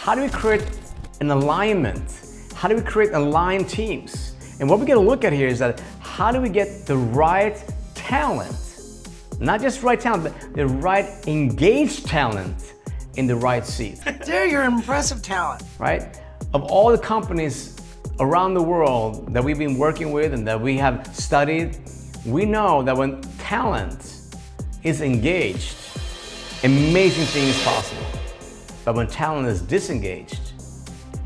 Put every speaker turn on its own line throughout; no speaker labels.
how do we create an alignment? How do we create aligned teams? And what we're gonna look at here is that how do we get the right talent, not just right talent, but the right engaged talent in the right seat.
Dude, you're impressive talent.
Right? Of all the companies around the world that we've been working with and that we have studied, we know that when talent is engaged, amazing things are possible. But when talent is disengaged,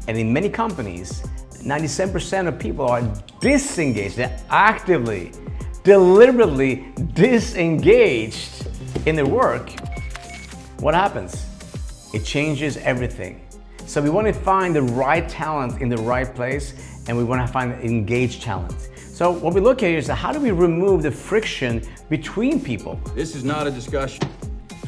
and in many companies, 97% of people are disengaged. They're actively, deliberately disengaged in their work. What happens? It changes everything. So we want to find the right talent in the right place, and we want to find engaged talent. So what we look at here is how do we remove the friction between people?
This is not a discussion.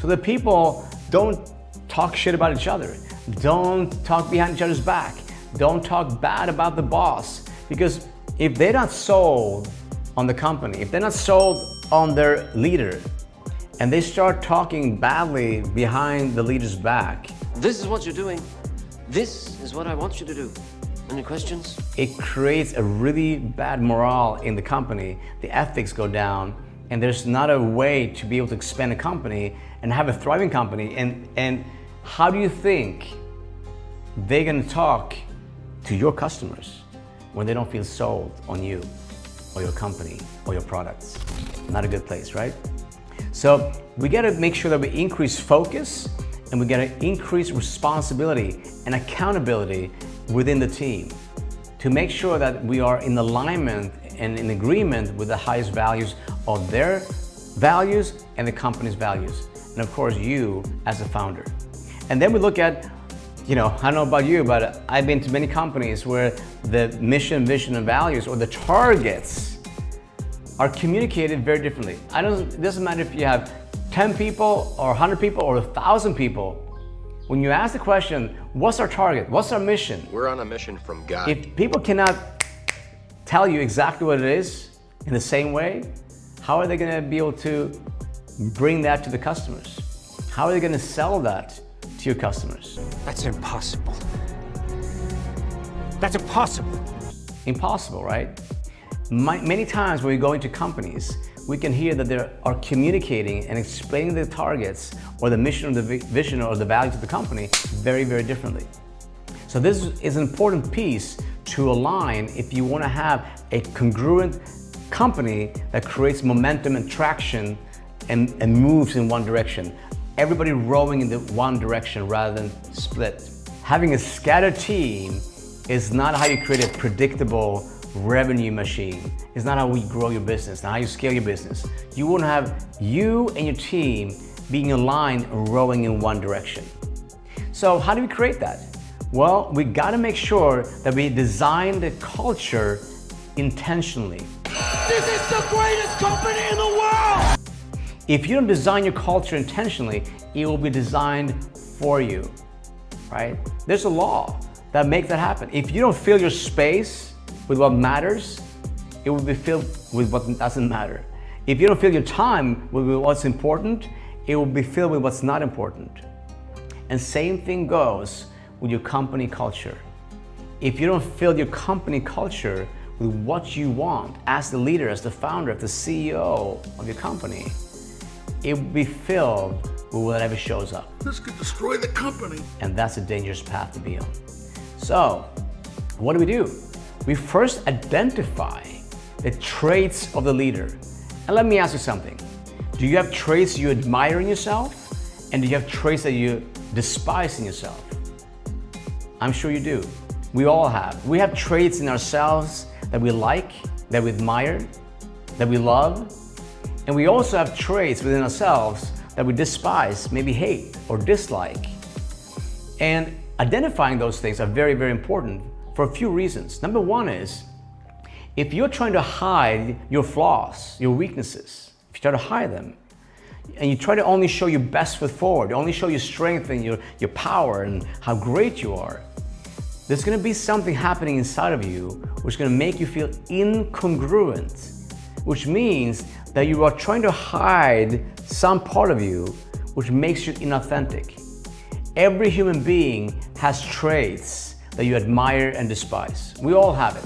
So that people don't talk shit about each other. Don't talk behind each other's back. Don't talk bad about the boss. Because if they're not sold on the company, if they're not sold on their leader, and they start talking badly behind the leader's back,
this is what you're doing. This is what I want you to do. Any questions?
It creates a really bad morale in the company. The ethics go down, and there's not a way to be able to expand a company and have a thriving company. And how do you think they're gonna talk to your customers when they don't feel sold on you or your company or your products? Not a good place, right? So we gotta make sure that we increase focus, and we gotta increase responsibility and accountability within the team to make sure that we are in alignment and in agreement with the highest values of their values and the company's values. And of course, you as a founder. And then we look at, I don't know about you, but I've been to many companies where the mission, vision, and values, or the targets, are communicated very differently. It doesn't matter if you have 10 people or 100 people or 1,000 people. When you ask the question, what's our target? What's our mission?
We're on a mission from God.
If people cannot tell you exactly what it is in the same way, how are they going to be able to bring that to the customers? How are they going to sell that to your customers?
That's impossible. That's impossible.
Impossible, right? Many times when we go into companies, we can hear that they are communicating and explaining the targets or the mission or the vision or the values of the company very, very differently. So this is an important piece to align if you want to have a congruent company that creates momentum and traction and moves in one direction. Everybody rowing in the one direction rather than split. Having a scattered team is not how you create a predictable revenue machine. It's not how we grow your business, not how you scale your business. You want to have you and your team being aligned and rowing in one direction. So how do we create that? Well, we got to make sure that we design the culture intentionally.
This is the greatest company in the world!
If you don't design your culture intentionally, it will be designed for you, right? There's a law that makes that happen. If you don't fill your space with what matters, it will be filled with what doesn't matter. If you don't fill your time with what's important, it will be filled with what's not important. And same thing goes with your company culture. If you don't fill your company culture with what you want as the leader, as the founder, as the CEO of your company, it will be filled with whatever shows up.
This could destroy the company.
And that's a dangerous path to be on. So, what do? We first identify the traits of the leader. And let me ask you something. Do you have traits you admire in yourself? And do you have traits that you despise in yourself? I'm sure you do. We all have. We have traits in ourselves that we like, that we admire, that we love. And we also have traits within ourselves that we despise, maybe hate or dislike. And identifying those things are very, very important for a few reasons. Number one is, if you're trying to hide your flaws, your weaknesses, if you try to hide them, and you try to only show your best foot forward, you only show your strength and your power and how great you are, there's gonna be something happening inside of you which is gonna make you feel incongruent, which means that you are trying to hide some part of you which makes you inauthentic. Every human being has traits that you admire and despise. We all have it.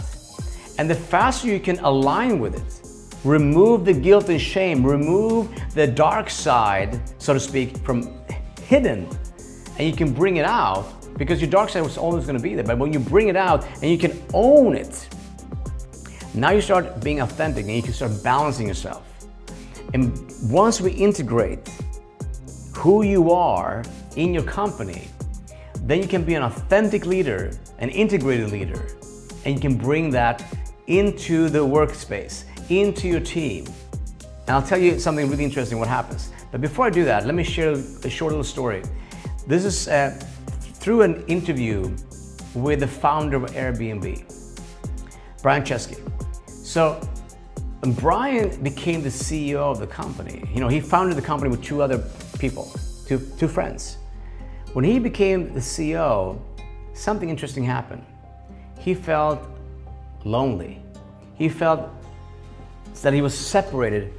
And the faster you can align with it, remove the guilt and shame, remove the dark side, so to speak, from hidden, and you can bring it out, because your dark side was always going to be there. But when you bring it out and you can own it, now you start being authentic and you can start balancing yourself. And once we integrate who you are in your company, then you can be an authentic leader, an integrated leader, and you can bring that into the workspace, into your team. And I'll tell you something really interesting what happens. But before I do that, let me share a short little story. This is through an interview with the founder of Airbnb, Brian Chesky. So Brian became the CEO of the company. You know, he founded the company with two other people, two friends. When he became the CEO, something interesting happened. He felt lonely. He felt that he was separated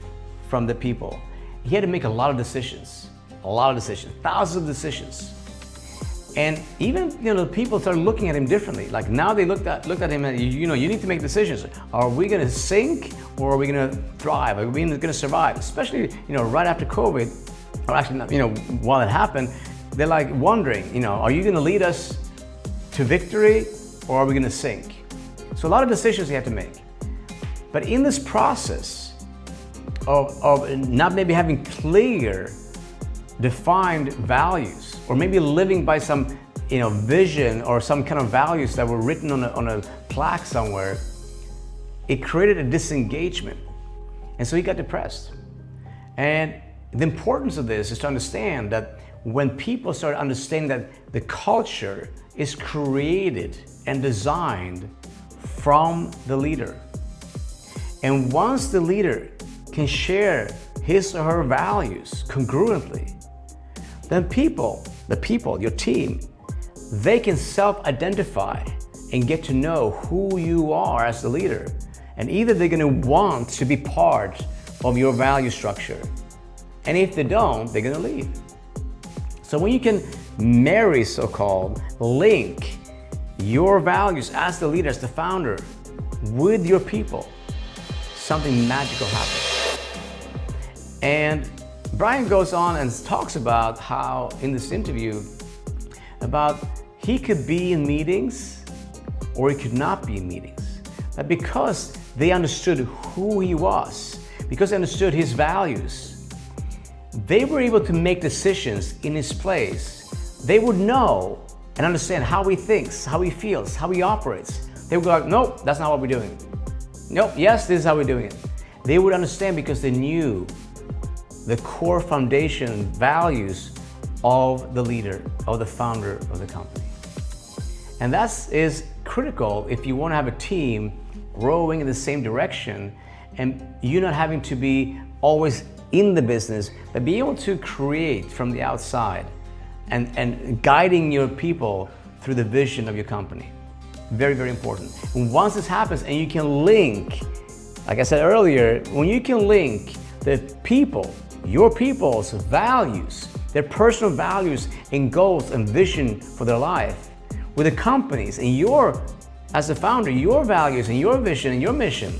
from the people. He had to make a lot of decisions, thousands of decisions. And even, the people started looking at him differently. Like now they looked at him and, you need to make decisions. Are we gonna sink or are we gonna thrive? Are we gonna survive? Especially, right after COVID, or actually, while it happened, they're like wondering, are you gonna lead us to victory or are we gonna sink? So a lot of decisions he had to make. But in this process of not maybe having clear, defined values, or maybe living by some vision or some kind of values that were written on a plaque somewhere, it created a disengagement. And so he got depressed. And the importance of this is to understand that when people start understanding that the culture is created and designed from the leader, and once the leader can share his or her values congruently, then the people, your team, they can self-identify and get to know who you are as the leader. And either they're gonna want to be part of your value structure, and if they don't, they're gonna leave. So when you can marry, so-called, link your values as the leader, as the founder, with your people, something magical happens. And Brian goes on and talks about how, in this interview, about he could be in meetings or he could not be in meetings. But because they understood who he was, because they understood his values, they were able to make decisions in his place. They would know and understand how he thinks, how he feels, how he operates. They would go like, nope, that's not what we're doing. Nope, yes, this is how we're doing it. They would understand because they knew the core foundation values of the leader, of the founder of the company. And that is critical if you want to have a team rowing in the same direction and you not having to be always in the business, but be able to create from the outside and guiding your people through the vision of your company. Very, very important. And once this happens and you can link, like I said earlier, when you can link the people, your people's values, their personal values and goals and vision for their life, with the companies and your, as a founder, your values and your vision and your mission,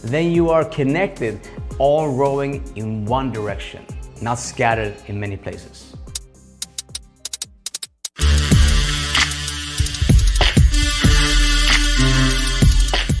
then you are connected, all rowing in one direction, not scattered in many places.